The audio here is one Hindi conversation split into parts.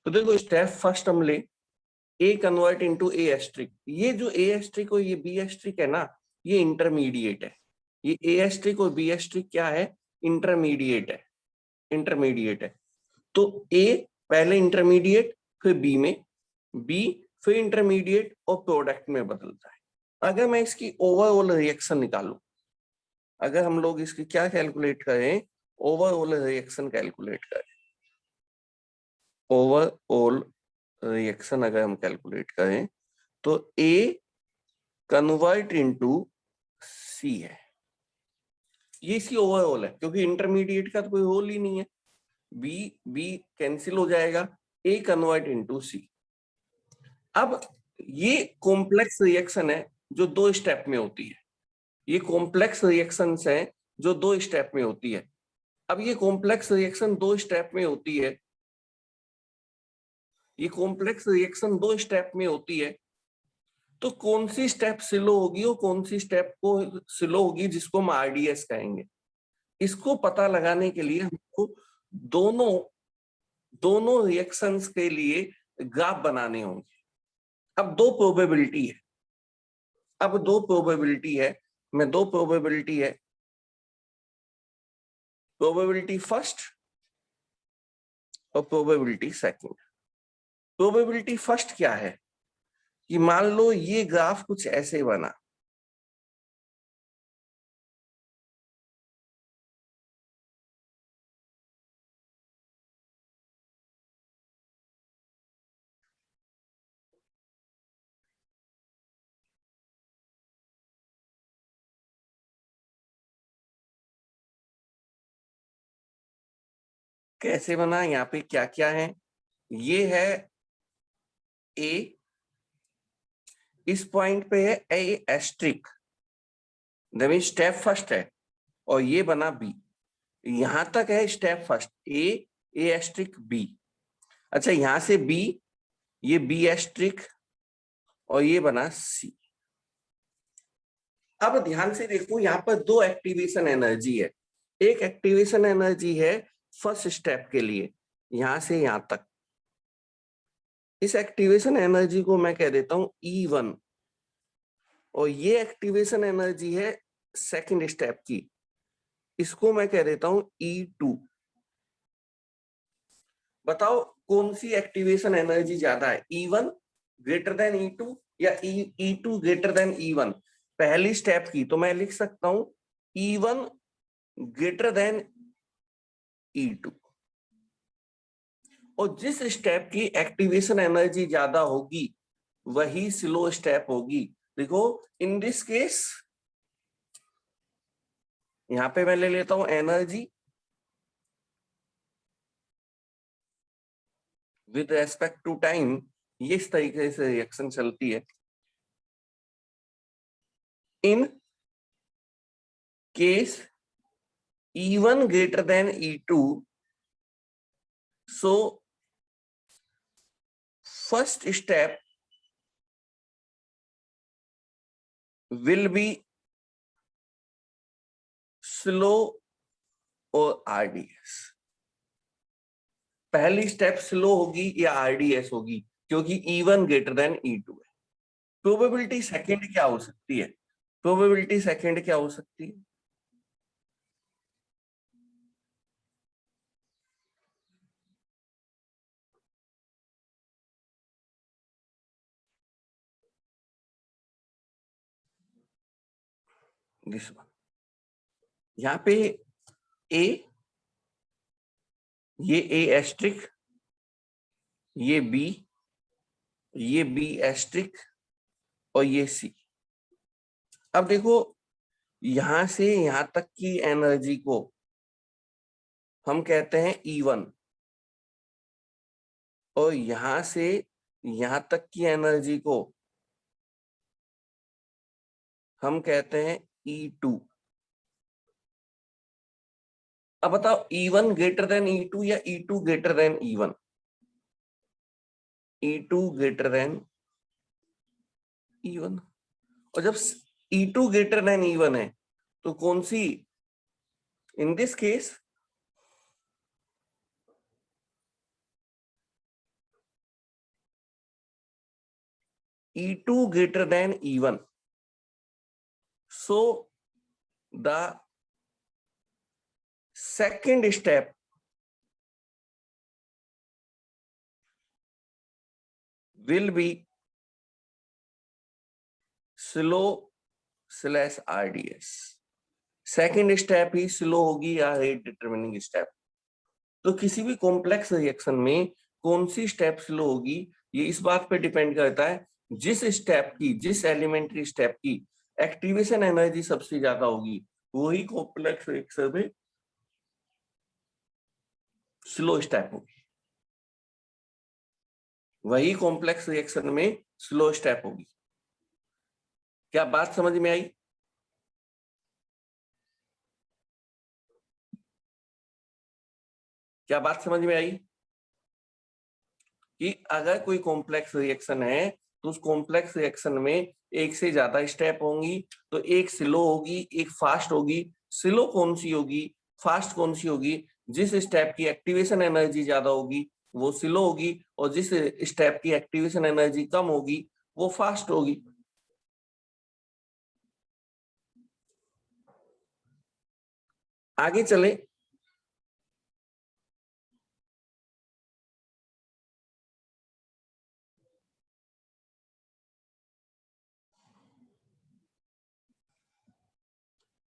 तो देखो स्टेप फर्स्ट हम ले ए कन्वर्ट इनटू ए एस्ट्रिक। ये जो ए एस्ट्रिक और ये बी एस्ट्रिक है ना, ये इंटरमीडिएट है। ये ए एस्ट्रिक और बी एस्ट्रिक क्या है? इंटरमीडिएट है, इंटरमीडिएट है। तो ए पहले इंटरमीडिएट, फिर बी में, बी फिर इंटरमीडिएट और प्रोडक्ट में बदलता है। अगर मैं इसकी ओवरऑल रिएक्शन निकालूं, अगर हम लोग इसकी क्या कैलकुलेट करें, ओवरऑल रिएक्शन कैलकुलेट करें, ओवरऑल रिएक्शन अगर हम कैलकुलेट करें तो ए कन्वर्ट इनटू सी है। ये इसकी ओवरऑल है, क्योंकि इंटरमीडिएट का तो कोई रोल ही नहीं है। बी बी कैंसिल हो जाएगा, ए कन्वर्ट इनटू सी। अब ये कॉम्प्लेक्स रिएक्शन है जो 2 स्टेप में होती है। ये कॉम्प्लेक्स रिएक्शंस है जो 2 स्टेप में होती है। अब ये कॉम्प्लेक्स रिएक्शन 2 स्टेप में होती है, ये कॉम्प्लेक्स रिएक्शन 2 स्टेप में होती है, तो कौन सी स्टेप स्लो होगी और कौन सी स्टेप को स्लो होगी जिसको हम आरडीएस कहेंगे। इसको पता लगाने के लिए हमको दोनों दोनों रिएक्शंस के लिए ग्राफ बनाने होंगे। अब 2 प्रोबेबिलिटी है, अब 2 प्रोबेबिलिटी है, मैं 2 प्रोबेबिलिटी है, प्रोबेबिलिटी फर्स्ट और प्रोबेबिलिटी सेकंड। प्रोबेबिलिटी फर्स्ट क्या है कि मान लो ये ग्राफ कुछ ऐसे बना, कैसे बना, यहाँ पे क्या क्या है, ये है ए, इस पॉइंट पे है ए एस्ट्रिक, दैट स्टेप फर्स्ट है, और ये बना बी। यहां तक है स्टेप फर्स्ट, ए एस्ट्रिक बी। अच्छा यहां से बी, ये बी एस्ट्रिक और ये बना सी। अब ध्यान से देखो, यहाँ पर 2 एक्टिवेशन एनर्जी है। एक एक्टिवेशन एनर्जी है फर्स्ट स्टेप के लिए, यहां से यहां तक। इस एक्टिवेशन एनर्जी को मैं कह देता हूं E1, और ये एक्टिवेशन एनर्जी है सेकंड स्टेप की, इसको मैं कह देता हूं E2। बताओ कौन सी एक्टिवेशन एनर्जी ज्यादा है, E1 ग्रेटर देन E2 या E2 ग्रेटर देन E1? पहली स्टेप की तो मैं लिख सकता हूं E1 ग्रेटर देन E2, और जिस स्टेप की एक्टिवेशन एनर्जी ज्यादा होगी वही स्लो स्टेप होगी। देखो इन दिस केस, यहां पे मैं ले लेता हूं energy with respect to time, ये इस तरीके से रिएक्शन चलती है। In case E1 greater than E2, so first step will be slow or RDS। पहली स्टेप स्लो होगी या RDS होगी, क्योंकि E1 greater than E2 है। प्रोबेबिलिटी सेकंड क्या हो सकती है, प्रोबेबिलिटी सेकंड क्या हो सकती है, दिस वन। यहां पे ए, ये ए एस्ट्रिक, ये बी एस्ट्रिक और ये सी। अब देखो यहां से यहां तक की एनर्जी को हम कहते हैं E1, और यहां से यहां तक की एनर्जी को हम कहते हैं E2। अब बताओ E1 ग्रेटर देन E2 या E2 greater than E1? E2 greater than E1। और जब E2 ग्रेटर देन E1 है तो कौन सी, in this case E2 greater than E1, so the second step will be slow slash RDS। Second step he slow होगी या रेट डिटरमिनिंग स्टेप। तो किसी भी कॉम्प्लेक्स रिएक्शन में कौन सी स्टेप स्लो होगी ये इस बात पे डिपेंड करता है जिस स्टेप की, जिस एलिमेंट्री स्टेप की एक्टिवेशन एनर्जी सबसे ज्यादा होगी वही कॉम्प्लेक्स रिएक्शन में स्लो स्टेप होगी, वही कॉम्प्लेक्स रिएक्शन में स्लो स्टेप होगी। क्या बात समझ में आई? क्या बात समझ में आई कि अगर कोई कॉम्प्लेक्स रिएक्शन है तो उस कॉम्प्लेक्स रिएक्शन में एक से ज्यादा स्टेप होंगी, तो एक स्लो होगी एक फास्ट होगी। स्लो कौन सी होगी, फास्ट कौन सी होगी? जिस स्टेप की एक्टिवेशन एनर्जी ज्यादा होगी वो स्लो होगी और जिस स्टेप की एक्टिवेशन एनर्जी कम होगी वो फास्ट होगी। आगे चले।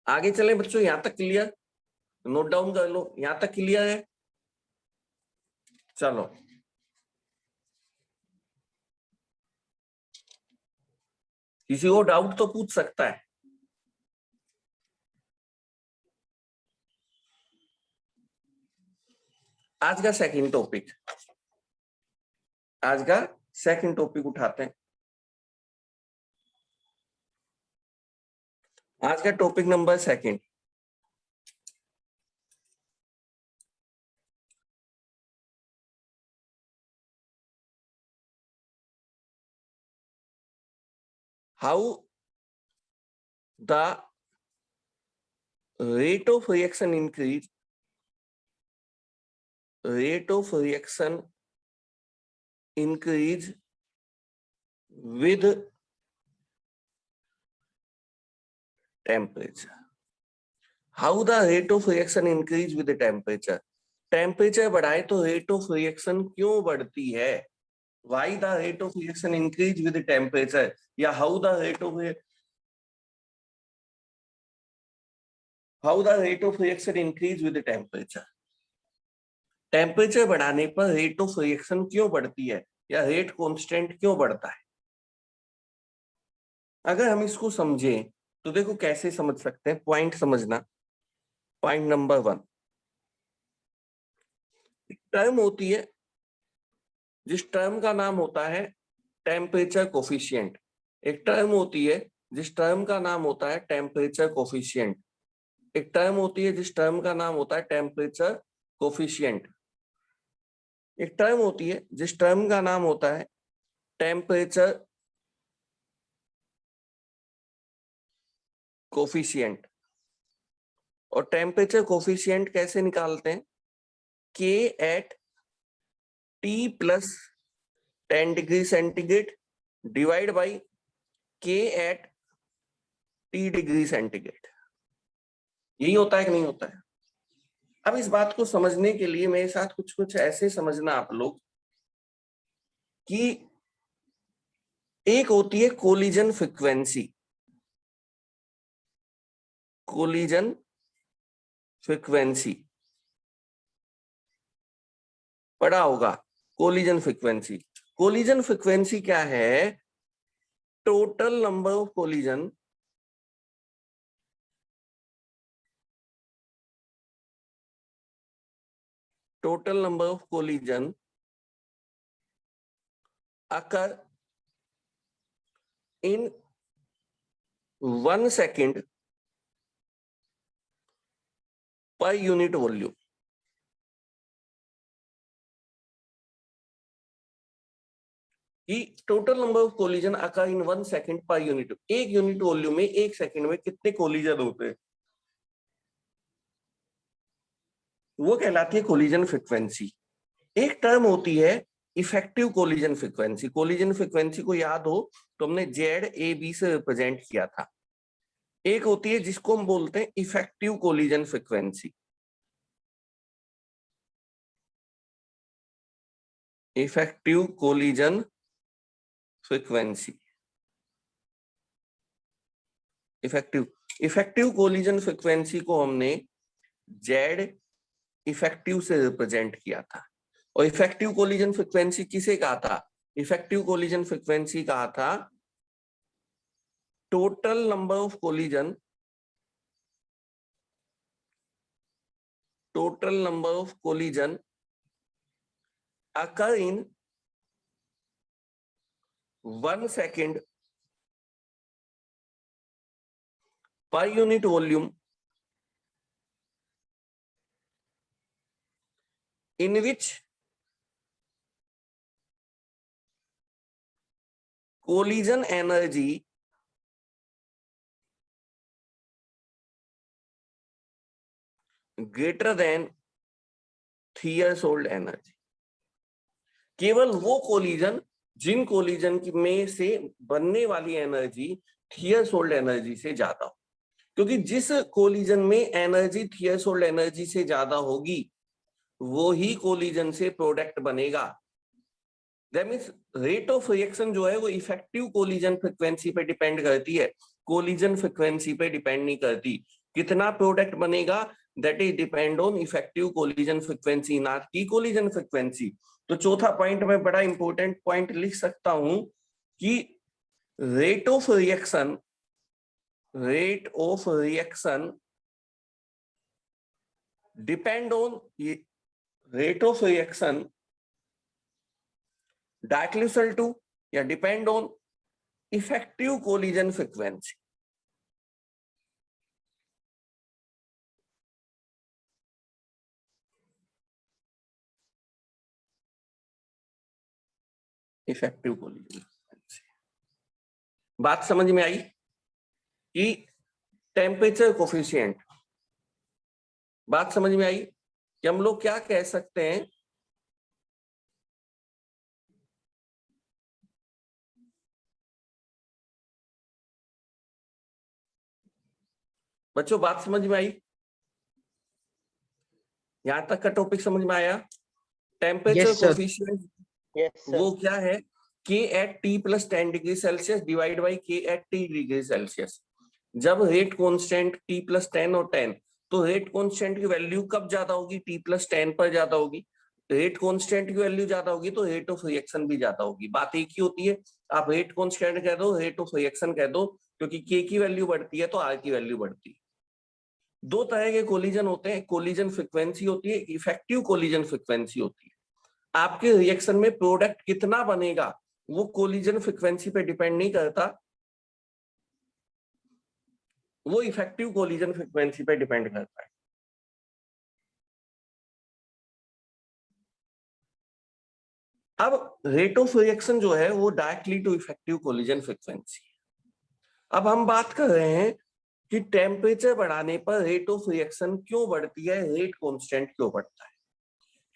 आगे चले बच्चों, यहां तक क्लियर? नोट डाउन कर लो, यहां तक क्लियर है? चलो किसी को डाउट तो पूछ सकता है। आज का सेकंड टॉपिक, आज का सेकंड टॉपिक उठाते हैं। आज का topic number second, how the rate of reaction increase, rate of reaction increase with temperature। how the rate of reaction increase with the temperature। Temperature बढ़ाए तो रेट ऑफ रिएक्शन क्यों बढ़ती है? why the rate of reaction increase with the temperature, या how the rate of reaction increase with the temperature। Temperature बढ़ाने पर रेट ऑफ रिएक्शन क्यों बढ़ती है या रेट कांस्टेंट क्यों बढ़ता है? अगर हम इसको समझें तो देखो कैसे समझ सकते हैं, पॉइंट समझना। पॉइंट नंबर 1, टर्म होती है जिस टर्म का नाम होता है टेम्परेचर कोफिशिएंट। एक टर्म होती है जिस टर्म का नाम होता है टेम्परेचर कोफिशिएंट। एक टर्म होती है जिस टर्म का नाम होता है टेम्परेचर कोफिशिएंट। एक टर्म होती है जिस टर्म का नाम होता है टेम्परेचर कोफिशिएंट। और टेम्परेचर कोफिशिएंट कैसे निकालते हैं? K at T plus 10 degree centigrade divide by K at T degree centigrade. यही होता है कि नहीं होता है? अब इस बात को समझने के लिए मेरे साथ कुछ कुछ ऐसे समझना आप लोग कि एक होती है कोलिजन फ्रीक्वेंसी। कोलिजन फ्रीक्वेंसी पढ़ा होगा। कोलिजन फ्रीक्वेंसी, कोलिजन फ्रीक्वेंसी क्या है? Total number of collision, total number of collision occur in 1 second per unit volume। कि total number of collision occur in 1 second per unit, एक यूनिट वॉल्यूम में एक सेकंड में कितने कोलिजन होते हैं वो कहलाती है कोलिजन फ्रीक्वेंसी। एक टर्म होती है effective collision frequency. Collision frequency को याद हो तो हमने ZAB से रिप्रेजेंट किया था। एक होती है जिसको हम बोलते हैं effective collision frequency. Effective collision frequency, effective collision frequency को हमने Z इफेक्टिव से रिप्रेजेंट किया था। और इफेक्टिव कोलिजन फ्रीक्वेंसी किसे कहा था? इफेक्टिव कोलिजन फ्रीक्वेंसी कहा था total number of collision, total number of collision occur in 1 second per unit volume in which collision energy greater than threshold energy। केवल वो कोलिजन जिन कोलिजन में से बनने वाली एनर्जी थ्रेशोल्ड एनर्जी से ज्यादा हो, क्योंकि जिस कोलिजन में एनर्जी थ्रेशोल्ड एनर्जी से ज्यादा होगी वो ही कोलिजन से प्रोडक्ट बनेगा। That means rate of reaction जो है वो इफेक्टिव कोलिजन फ्रीक्वेंसी पे डिपेंड करती है, कोलिजन फ्रीक्वेंसी पे डिपेंड नहीं करती। कितना प्रोडक्ट बनेगा that is depend on effective collision frequency, not की कोलिजन फ्रीक्वेंसी। तो चौथा पॉइंट में बड़ा इंपॉर्टेंट पॉइंट लिख सकता हूं कि rate of reaction depend on rate of reaction directly equal to या depend on effective collision frequency. Effective collision frequency, बात समझ में आई कि टेम्परेचर कोफिशिएंट, बात समझ में आई कि हम लोग क्या कह सकते हैं, बच्चों बात समझ में आई? यहां तक का टॉपिक समझ में आया? टेम्परेचर कोफिशिएंट वो क्या है? K at T plus 10 degree Celsius divide by K at T degree Celsius. जब रेट कांस्टेंट T plus 10 और 10, तो रेट कांस्टेंट की वैल्यू कब ज्यादा होगी? T plus 10 पर ज्यादा होगी। रेट कांस्टेंट की वैल्यू ज्यादा होगी तो रेट ऑफ रिएक्शन भी ज्यादा होगी। बात एक ही होती है, आप रेट कांस्टेंट कह दो, रेट ऑफ रिएक्शन कह दो, क्योंकि K की वैल्यू बढ़ती है तो R की वैल्यू बढ़ती है। दो तरह के कोलिजन होते हैं, कोलिजन फ्रीक्वेंसी होती है, इफेक्टिव कोलिजन फ्रीक्वेंसी होती है। आपके रिएक्शन में प्रोडक्ट कितना बनेगा वो कोलिजन फ्रीक्वेंसी पे डिपेंड नहीं करता, वो इफेक्टिव कोलिजन फ्रीक्वेंसी पे डिपेंड करता है। अब रेट ऑफ रिएक्शन जो है वो directly to effective collision frequency. अब हम बात कर रहे हैं कि टेम्परेचर बढ़ाने पर रेट ऑफ रिएक्शन क्यों बढ़ती है, रेट कांस्टेंट क्यों बढ़ता है?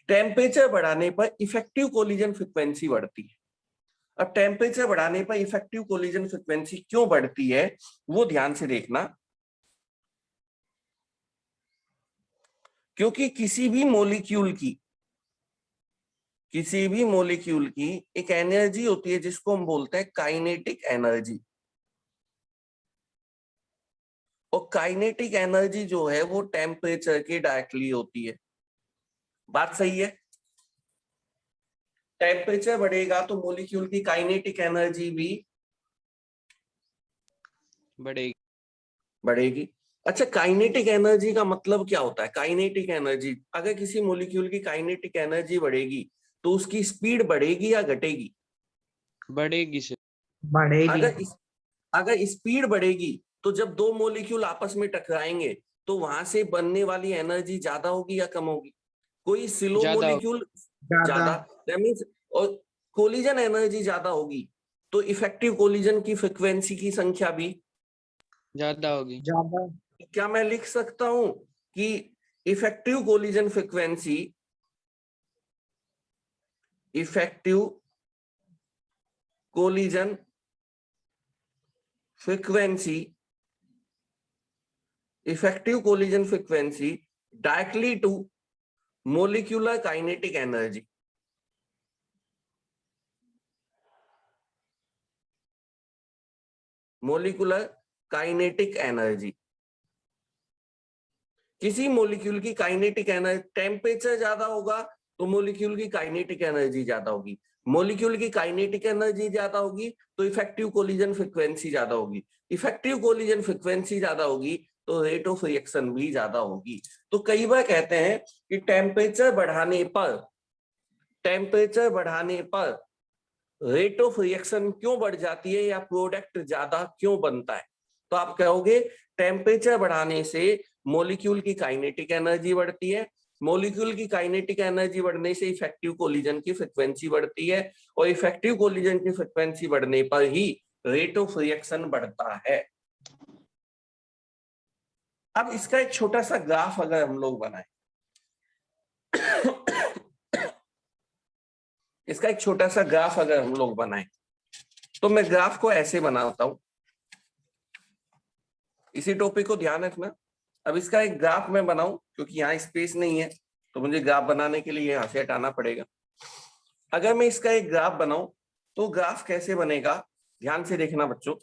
टेम्परेचर बढ़ाने पर इफेक्टिव कोलिजन फ्रीक्वेंसी बढ़ती है। अब टेम्परेचर बढ़ाने पर इफेक्टिव कोलिजन फ्रीक्वेंसी क्यों बढ़ती है वो ध्यान से देखना, क्योंकि किसी भी मॉलिक्यूल की एक एनर्जी होती है जिसको हम बोलते हैं काइनेटिक एनर्जी। और काइनेटिक एनर्जी जो है वो टेम्परेचर की डायरेक्टली होती है। बात सही है? टेम्परेचर बढ़ेगा तो मॉलिक्यूल की काइनेटिक एनर्जी भी बढ़ेगी। अच्छा, काइनेटिक एनर्जी का मतलब क्या होता है? काइनेटिक एनर्जी, अगर किसी मॉलिक्यूल की काइनेटिक एनर्जी बढ़ेगी तो उसकी स्पीड बढ़ेगी या घटेगी? बढ़ेगी सर। बढ़ेगी। अगर स्पीड बढ़ेगी तो जब दो मॉलिक्यूल आपस में टकराएंगे तो वहां से बनने वाली एनर्जी ज्यादा होगी या कम होगी? कोई स्लो ज्यादा मॉलिक्यूल ज्यादा, दैट मींस, और कोलिजन एनर्जी ज्यादा होगी तो इफेक्टिव कोलिजन की फ्रीक्वेंसी की संख्या भी ज्यादा होगी। ज्यादा। क्या मैं लिख सकता हूं कि effective collision frequency effective collision frequency directly to molecular kinetic energy. Molecular kinetic energy, किसी मोलिक्यूल की काइनेटिक एनर्जी, टेम्परेचर ज्यादा होगा तो मोलिक्यूल की काइनेटिक एनर्जी ज्यादा होगी, मोलिक्यूल की काइनेटिक एनर्जी ज्यादा होगी तो इफेक्टिव कोलिजन फ्रीक्वेंसी ज्यादा होगी, इफेक्टिव कोलिजन फ्रीक्वेंसी ज्यादा होगी तो रेट ऑफ रिएक्शन भी ज्यादा होगी। तो कई बार कहते हैं कि टेम्परेचर बढ़ाने पर रेट ऑफ रिएक्शन क्यों बढ़ जाती है या प्रोडक्ट ज्यादा क्यों बनता है। तो आप कहोगे टेम्परेचर बढ़ाने से मॉलिक्यूल की काइनेटिक एनर्जी बढ़ती है, मॉलिक्यूल की काइनेटिक एनर्जी बढ़ने से इफेक्टिव कोलिजन की फ्रीक्वेंसी बढ़ती है, और इफेक्टिव कोलिजन की फ्रीक्वेंसी बढ़ने पर ही रेट ऑफ रिएक्शन बढ़ता है। अब इसका एक छोटा सा ग्राफ अगर हम लोग बनाएं इसका एक छोटा सा ग्राफ अगर हम लोग बनाएं तो मैं ग्राफ को ऐसे बनाता हूं, इसी टॉपिक को ध्यान रखना। अब इसका एक ग्राफ मैं बनाऊं, क्योंकि यहाँ स्पेस नहीं है तो मुझे ग्राफ बनाने के लिए यहाँ से हटाना पड़ेगा। अगर मैं इसका एक ग्राफ बनाऊं तो ग्राफ कैसे बनेगा, ध्यान से देखना बच्चों।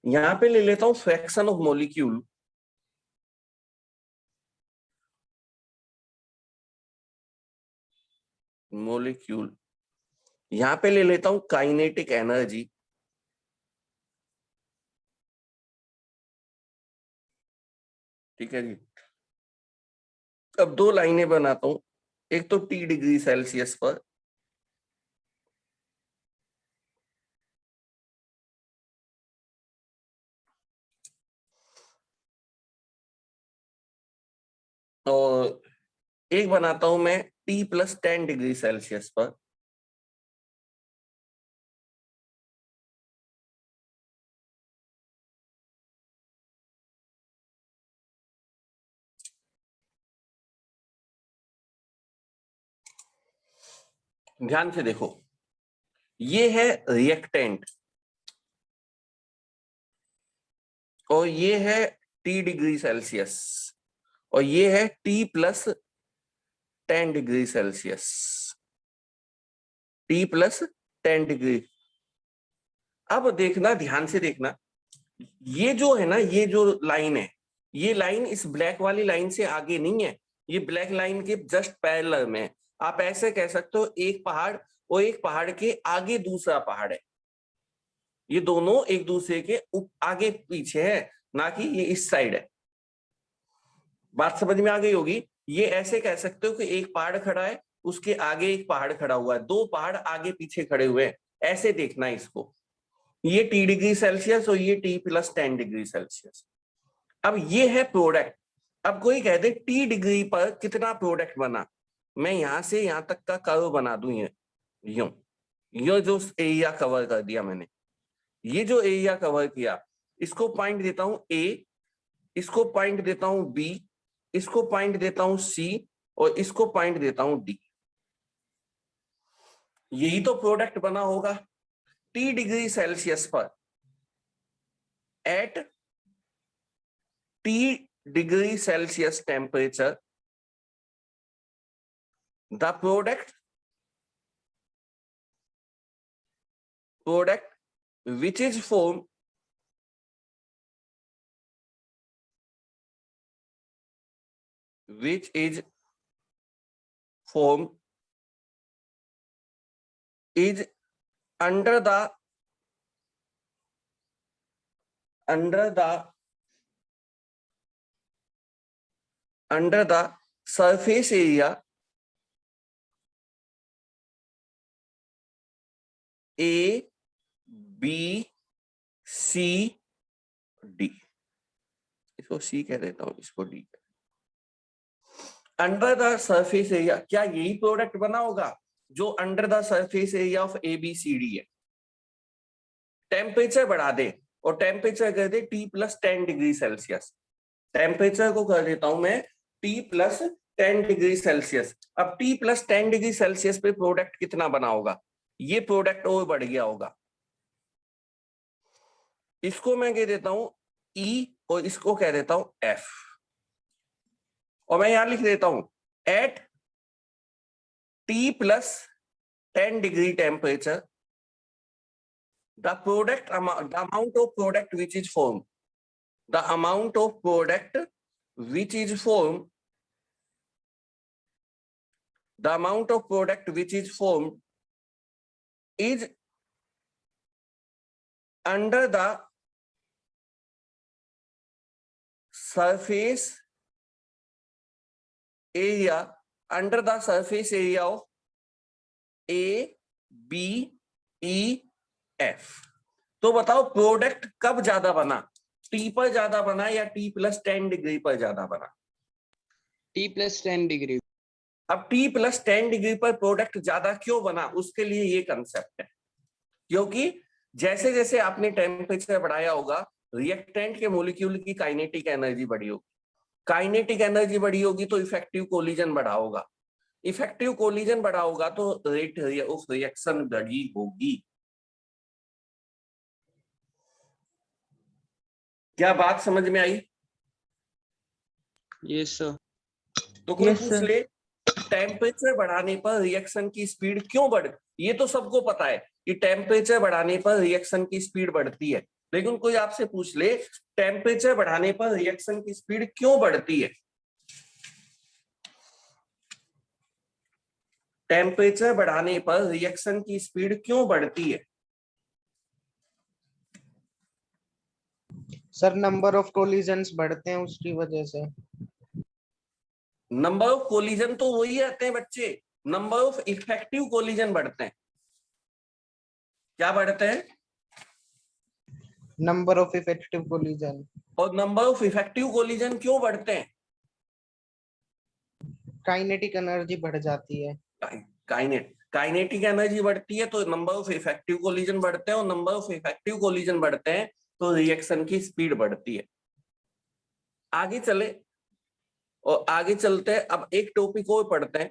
यहां पे ले लेता हूं फ्रैक्शन ऑफ मॉलिक्यूल, यहां पे ले लेता हूं काइनेटिक एनर्जी, ठीक है जी। अब दो लाइनें बनाता हूं, एक तो T डिग्री सेल्सियस पर, और एक बनाता हूं मैं T+10 डिग्री सेल्सियस पर। ध्यान से देखो, ये है रिएक्टेंट और ये है T डिग्री सेल्सियस और ये है T+10 degree Celsius, T+10 degree. अब देखना, ध्यान से देखना, ये जो है ना, ये जो लाइन है, ये लाइन इस ब्लैक वाली लाइन से आगे नहीं है, ये ब्लैक लाइन के जस्ट पैरेलल में है। आप ऐसे कह सकते हो एक पहाड़ और एक पहाड़ के आगे दूसरा पहाड़ है, ये दोनों एक दूसरे के आगे पीछे है, ना कि ये इस साइड है। बात समझ में आ गई होगी। ये ऐसे कह सकते हो कि एक पहाड़ खड़ा है, उसके आगे एक पहाड़ खड़ा हुआ है, दो पहाड़ आगे पीछे खड़े हुए हैं, ऐसे देखना है इसको। ये T डिग्री सेल्सियस और ये T+10 डिग्री सेल्सियस। अब ये है प्रोडक्ट। अब कोई कह दे T डिग्री पर कितना प्रोडक्ट बना, मैं यहां से यहां तक का कर्व बना दूं, ये जो एरिया कवर कर दिया मैंने, ये जो एरिया कवर किया, इसको पॉइंट देता हूं A, इसको पॉइंट देता हूं B, इसको पॉइंट देता हूं C और इसको पॉइंट देता हूं D। यही तो प्रोडक्ट बना होगा T डिग्री सेल्सियस पर, at T degree Celsius temperature, the product which is formed is under the surface area A, B, C, D। इसको C कह देता हूं, इसको D। Under the surface area, क्या यही प्रोडक्ट बना होगा जो under the surface area of ABCD है। टेम्परेचर बढ़ा दे और टेम्परेचर कर दे T+10 डिग्री सेल्सियस, टेम्परेचर को कर देता हूं मैं T प्लस 10 डिग्री सेल्सियस। अब T प्लस 10 डिग्री सेल्सियस पे प्रोडक्ट कितना बना होगा, ये प्रोडक्ट और बढ़ गया होगा। इसको मैं कह देता हूं E और इसको कह देता हूं F, और मैं यहां लिख देता हूं एट T प्लस 10 degree temperature, the amount of product which is formed, the amount of product which is formed, the amount of product which is formed is under the surface area, under the surface area of A, B, E, F। तो बताओ प्रोडक्ट कब ज्यादा बना, T पर ज्यादा बना या T प्लस 10 डिग्री पर ज्यादा बना? T प्लस 10 डिग्री। अब T प्लस 10 डिग्री पर प्रोडक्ट ज्यादा क्यों बना, उसके लिए ये कंसेप्ट है, क्योंकि जैसे जैसे आपने टेम्परेचर बढ़ाया होगा रिएक्टेंट के मॉलिक्यूल की काइनेटिक एनर्जी बढ़ी होगी, काइनेटिक एनर्जी बढ़ी होगी तो इफेक्टिव कोलिजन बढ़ा होगा, इफेक्टिव कोलिजन बढ़ा होगा तो रेट ऑफ रिएक्शन बढ़ी होगी। क्या बात समझ में आई? Yes sir. तो कोई पूछ ले टेम्परेचर बढ़ाने पर रिएक्शन की स्पीड क्यों बढ़, ये तो सबको पता है कि टेम्परेचर बढ़ाने पर रिएक्शन की स्पीड बढ़ती है, लेकिन कोई आपसे पूछ ले टेम्परेचर बढ़ाने पर रिएक्शन की स्पीड क्यों बढ़ती है, टेम्परेचर बढ़ाने पर रिएक्शन की स्पीड क्यों बढ़ती है? सर नंबर ऑफ कोलिजन्स बढ़ते हैं उसकी वजह से। नंबर ऑफ कोलिजन तो वही रहते हैं बच्चे, नंबर ऑफ इफेक्टिव कोलिजन बढ़ते हैं। क्या बढ़ते हैं? Number of effective collision. और नंबर ऑफ इफेक्टिव कोलिजन क्यों बढ़ते हैं? काइनेटिक एनर्जी बढ़ जाती है। काइनेटिक एनर्जी बढ़ती है तो नंबर ऑफ इफेक्टिव कोलिजन बढ़ते हैं, और नंबर ऑफ इफेक्टिव कोलिजन बढ़ते हैं तो रिएक्शन की स्पीड बढ़ती है। आगे चले और आगे चलते हैं, अब एक टॉपिक और पढ़ते हैं।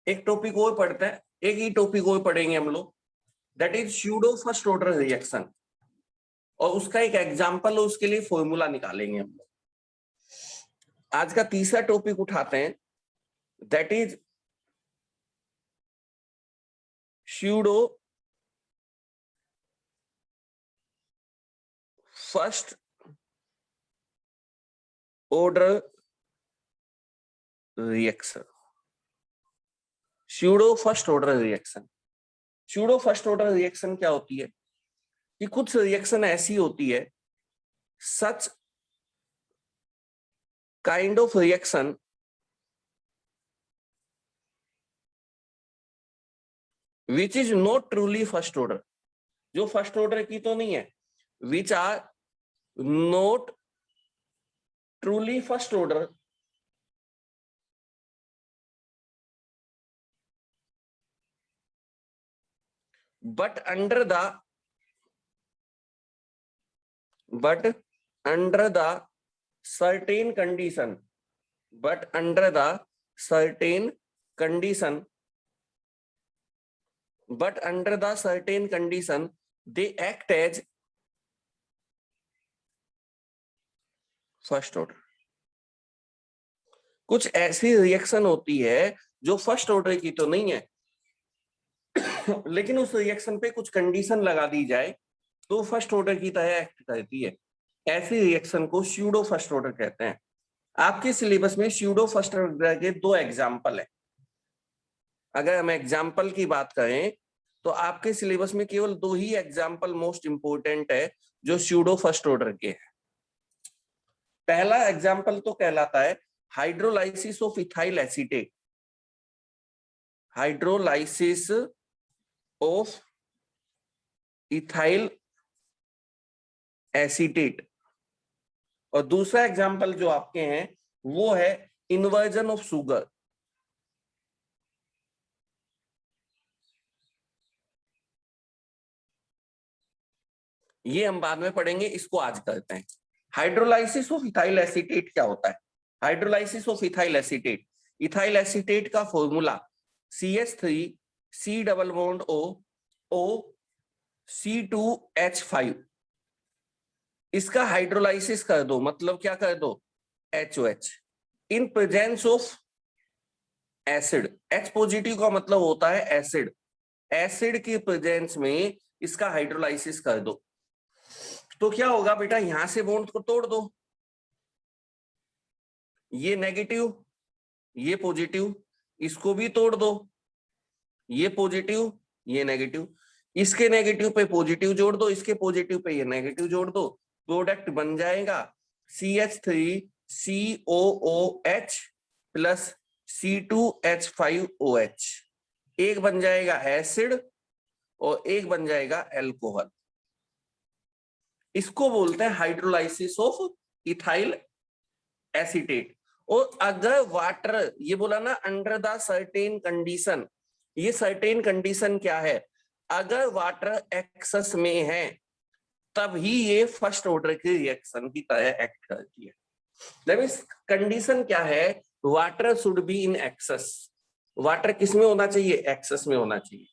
एक टॉपिक और पढ़ते हैं, एक ही टॉपिक और पढ़ेंगे हम लोग, that is pseudo first order reaction, और उसका एक एग्जांपल और उसके लिए फॉर्मूला निकालेंगे हम लोग। आज का तीसरा टॉपिक उठाते हैं, that is pseudo first order reaction. Pseudo first order reaction, pseudo first order reaction क्या होती है कि कुछ रिएक्शन ऐसी होती है, such kind of reaction which is not truly first order, जो फर्स्ट ऑर्डर की तो नहीं है, which are not truly first order but under the certain condition, but under the certain condition, but under the certain condition they act as first order. कुछ ऐसी रिएक्शन होती है जो फर्स्ट ऑर्डर की तो नहीं है लेकिन उस रिएक्शन पे कुछ कंडीशन लगा दी जाए तो फर्स्ट ऑर्डर की तरह एक्ट करती है, ऐसी रिएक्शन को स्यूडो फर्स्ट ऑर्डर कहते हैं। आपके सिलेबस में स्यूडो फर्स्ट ऑर्डर के दो एग्जाम्पल है। अगर हम एग्जाम्पल की बात करें तो आपके सिलेबस में केवल दो ही एग्जाम्पल मोस्ट इंपोर्टेंट है जो स्यूडो फर्स्ट ऑर्डर के हैं। पहला एग्जाम्पल तो कहलाता है hydrolysis of ethyl acetate, hydrolysis of ethyl acetate, और दूसरा एग्जाम्पल जो आपके हैं वो है इन्वर्जन ऑफ शुगर। ये हम बाद में पढ़ेंगे, इसको आज करते हैं। हाइड्रोलाइसिस ऑफ इथाइल एसीटेट क्या होता है? Hydrolysis of ethyl acetate, ethyl acetate का formula CH3 C double bond O C2H5। इसका हाइड्रोलाइसिस कर दो, मतलब क्या कर दो? HOH in presence of acid. H positive का मतलब होता है एसिड, एसिड की प्रेजेंस में इसका हाइड्रोलाइसिस कर दो। तो क्या होगा बेटा, यहां से बॉन्ड को तोड़ दो, ये नेगेटिव ये पॉजिटिव, इसको भी तोड़ दो, ये पॉजिटिव ये नेगेटिव, इसके नेगेटिव पे पॉजिटिव जोड़ दो, इसके पॉजिटिव पे ये नेगेटिव जोड़ दो, प्रोडक्ट बन जाएगा CH3COOH प्लस C2H5OH। एक बन जाएगा एसिड और एक बन जाएगा एल्कोहल। इसको बोलते हैं हाइड्रोलाइसिस ऑफ इथाइल एसीटेट। और अगर वाटर, ये बोला ना अंडर द सर्टेन कंडीशन, ये सर्टेन कंडीशन क्या है? अगर वाटर एक्सेस में है तभी ये फर्स्ट ऑर्डर की रिएक्शन की तरह एक्ट करती है। दैट मींस कंडीशन क्या है? Water should be in excess. Water किस में होना चाहिए? एक्सेस में होना चाहिए।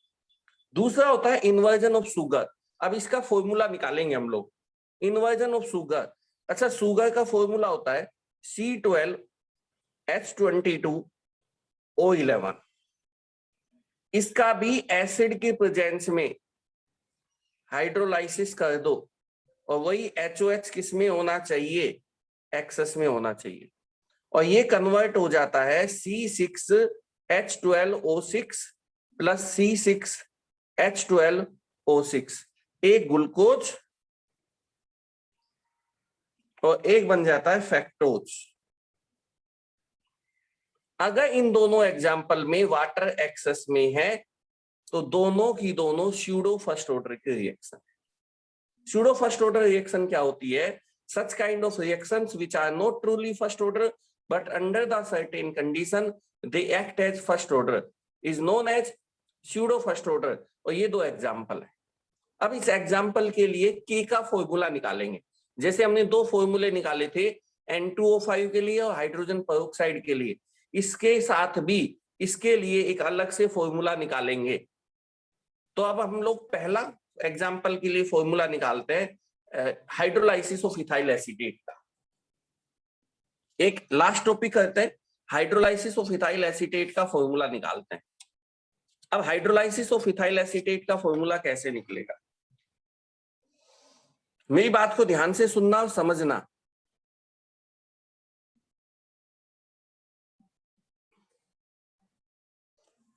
दूसरा होता है इन्वर्जन ऑफ शुगर। अब इसका फॉर्मूला निकालेंगे हम लोग, इन्वर्जन ऑफ शुगर। अच्छा, शुगर का फॉर्मूला होता है C12H22O11। इसका भी एसिड के प्रेजेंस में हाइड्रोलाइसिस कर दो और वही HOH किस में होना चाहिए? एक्सेस में होना चाहिए। और ये कन्वर्ट हो जाता है C6H12O6 प्लस C6H12O6, एक ग्लूकोज और एक बन जाता है फैक्टोज। अगर इन दोनों एग्जाम्पल में वाटर एक्सेस में है तो दोनों की दोनों स्यूडो फर्स्ट ऑर्डर की रिएक्शन है। स्यूडो फर्स्ट ऑर्डर रिएक्शन क्या होती है? Such kind of reactions which are not truly first order but under the certain condition they act as first order is known as pseudo first order. और ये दो एग्जाम्पल है। अब इस एग्जाम्पल के लिए के का फॉर्मूला निकालेंगे। जैसे हमने दो फॉर्मूले निकाले थे N2O5 के लिए और हाइड्रोजन पेरोक्साइड के लिए, इसके साथ भी इसके लिए एक अलग से फॉर्मूला निकालेंगे। तो अब हम लोग पहला एग्जाम्पल के लिए फॉर्मूला निकालते हैं हाइड्रोलाइसिस ऑफ इथाइल एसीटेट का। एक लास्ट टॉपिक करते हैं, हाइड्रोलाइसिस ऑफ इथाइल एसीटेट का फॉर्मूला निकालते हैं। अब हाइड्रोलाइसिस ऑफ इथाइल एसीटेट का फॉर्मूला कैसे निकलेगा? मेरी बात को ध्यान से सुनना और समझना।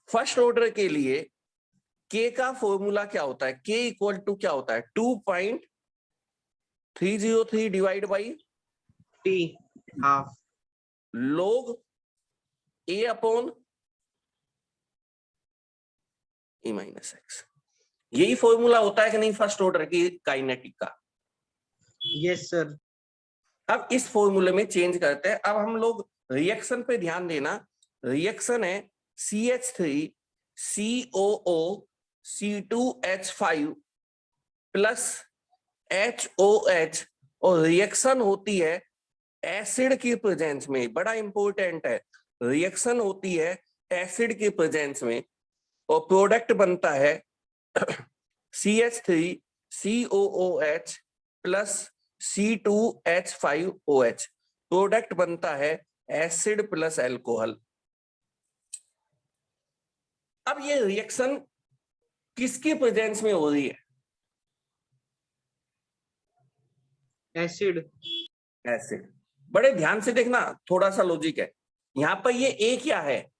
फर्स्ट ऑर्डर के लिए के का फॉर्मूला क्या होता है? के इक्वल टू क्या होता है? 2.303 divide by T half log A upon E minus x. यही फॉर्मूला होता है कि नहीं फर्स्ट ऑर्डर की काइनेटिक का? Yes sir. अब इस फॉर्मूले में चेंज करते हैं। अब हम लोग रिएक्शन पे ध्यान देना। रिएक्शन है CH3COO C2H5 प्लस HOH और रिएक्शन होती है एसिड की प्रेजेंस में। बड़ा इंपॉर्टेंट है, रिएक्शन होती है एसिड की प्रेजेंस में और प्रोडक्ट बनता है CH3COOH प्लस C2H5OH। प्रोडक्ट बनता है एसिड प्लस अल्कोहल। अब ये रिएक्शन किसकी प्रेजेंस में हो रही है? एसिड। एसिड। बड़े ध्यान से देखना, थोड़ा सा लॉजिक है यहां पर। ये ए क्या है?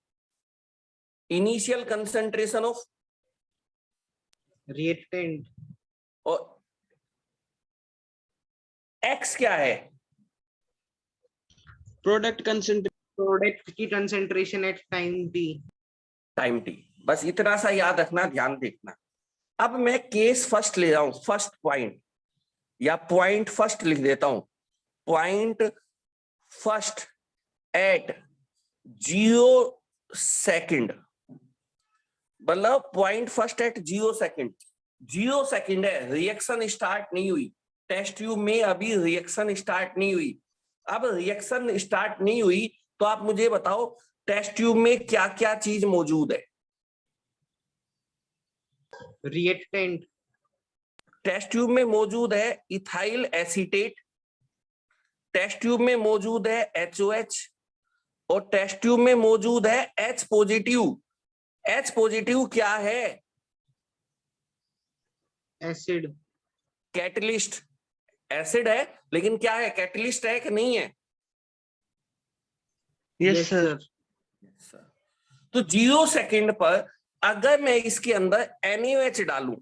Initial concentration of reactant. और एक्स क्या है? प्रोडक्ट प्रोडक्ट की concentration at time T. Time T. बस इतना सा याद रखना, ध्यान देखना। अब मैं केस फर्स्ट ले रहा हूं, फर्स्ट पॉइंट या पॉइंट फर्स्ट लिख देता हूं। पॉइंट फर्स्ट एट 0 सेकंड, मतलब point first at 0 second. 0 second है, रिएक्शन स्टार्ट नहीं हुई, टेस्ट ट्यूब में अभी रिएक्शन स्टार्ट नहीं हुई। अब रिएक्शन स्टार्ट नहीं हुई तो आप मुझे बताओ टेस्ट ट्यूब में क्या क्या चीज मौजूद है? रिएक्टेंट, टेस्ट ट्यूब में मौजूद है इथाइल एसीटेट, टेस्ट ट्यूब में मौजूद है HOH, और टेस्ट ट्यूब में मौजूद है H पॉजिटिव। H पॉजिटिव क्या है? Acid, catalyst. एसिड है लेकिन क्या है, कैटलिस्ट है कि नहीं है? Yes sir. तो 0 सेकंड पर अगर मैं इसके अंदर NaOH डालूं,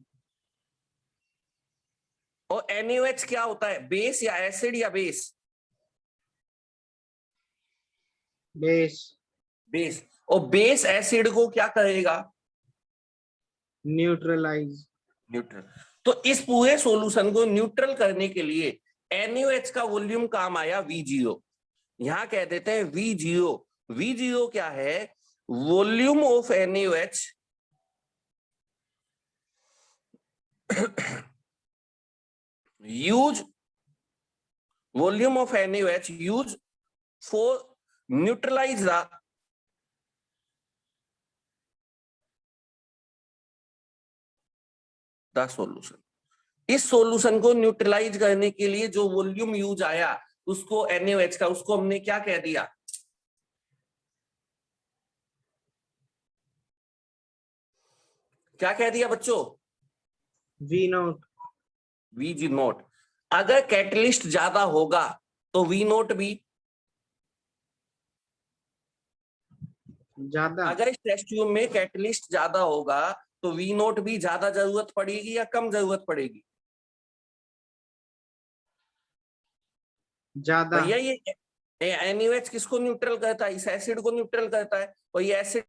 और NaOH क्या होता है, बेस या एसिड या बेस? Base, base. और बेस एसिड को क्या करेगा? Neutralise, neutral. तो इस पूरे सॉल्यूशन को न्यूट्रल करने के लिए NaOH का वॉल्यूम काम आया V0। यहां कह देते हैं V0। V0 क्या है? Volume of NaOH use, volume of NaOH use for neutralise the solution. इस सॉल्यूशन को न्यूट्रलाइज करने के लिए जो वॉल्यूम यूज आया उसको NaOH का, उसको हमने क्या कह दिया? क्या कह दिया बच्चों? V0, V0। अगर कैटलिस्ट ज्यादा होगा तो V0 भी ज्यादा, अगर इस टेस्ट ट्यूब में कैटलिस्ट ज्यादा होगा तो V0 भी ज्यादा जरूरत पड़ेगी या कम जरूरत पड़ेगी? ज्यादा, भैया ये NaOH किसको न्यूट्रल करता है? इस एसिड को न्यूट्रल करता है, और ये एसिड